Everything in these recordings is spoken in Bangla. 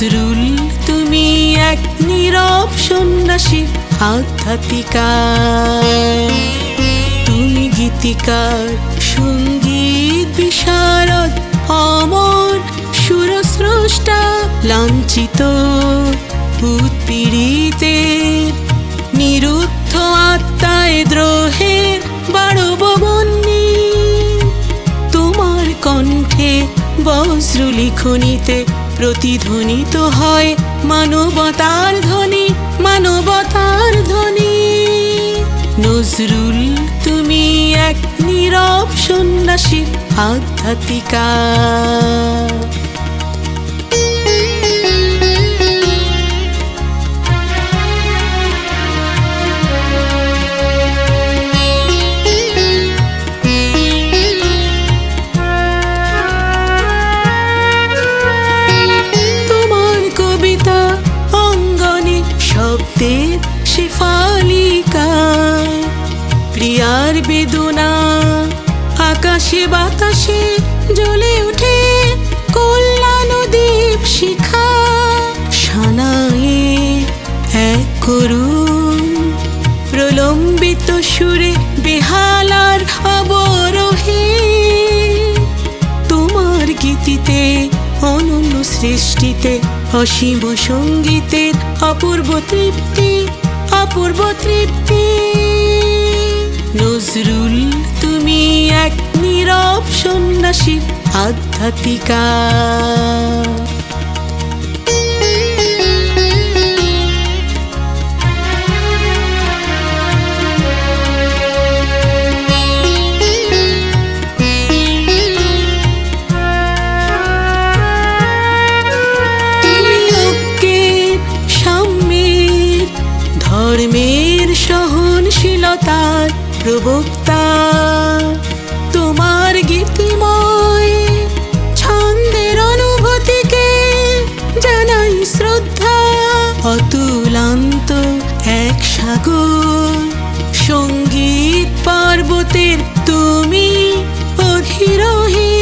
নজরুল তুমি এক নীরব সন্ন্যাসী আধ্যাত্মিকা, তুমি গীতিকার সঙ্গীত বিশারদ অমর সুরস্রষ্টা, লাঞ্ছিত উৎপীড়িতের নিরুদ্ধ আত্মায় দ্রোহের বাড়ব বন্যী। তোমার কণ্ঠে বজ্র লিখনিতে প্রতিধ্বনিত হয় মানবতার ধ্বনি, মানবতার ধ্বনি। নজরুল তুমি এক নীরব সন্ন্যাসী আধ্যাত্মিকা। শব্দের শেফালিকায় প্রিয়ার বেদনা আকাশে বাতাসে জ্বলে ওঠে কল্যাণ দীপ শিখা। সানায়ে এক করুণ প্রলম্বিত সুরে বেহালার অবরোহে, তোমার গীতিতে অনন্য সৃষ্টিতে অসীম সঙ্গীতের অপূর্ব তৃপ্তি, অপূর্ব তৃপ্তি। নজরুল তুমি এক নীরব সন্ন্যাসী আধ্যাত্মিকা। ধর্মের সহনশীলতার প্রবক্তা, তোমার গীতিময় ছন্দের অনুভূতিকে জানাই শ্রদ্ধা। অতুলান্ত এক সাগর সঙ্গীত পর্বতের তুমি অধিরোহী,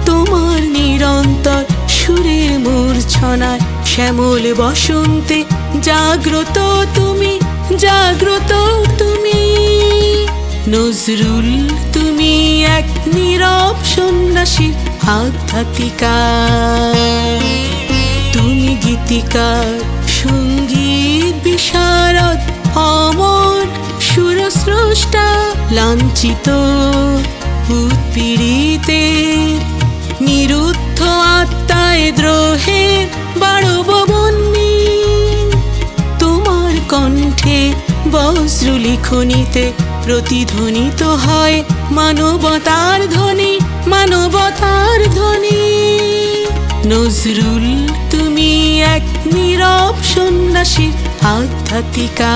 তোমার নিরন্তর সুরের মূর্ছনায় শ্যামল বসন্তে জাগ্রত তুমি, জাগ্রত তুমি। নজরুল তুমি এক নীরব সন্ন্যাসী আধ্যাত্মিকা, তুমি গীতিকার সঙ্গীত বিশারদ অমর সুরস্রষ্টা, লাঞ্ছিত উৎপীড়িতের নিরুদ্ধ আত্মায় দ্রোহের বাড়ব বন্যী। তোমার কণ্ঠে বজ্র লিখনিতে প্রতিধ্বনিত হয় মানবতার ধ্বনি, মানবতার ধ্বনি। নজরুল তুমি এক নীরব সন্ন্যাসী আধ্যাত্মিকা।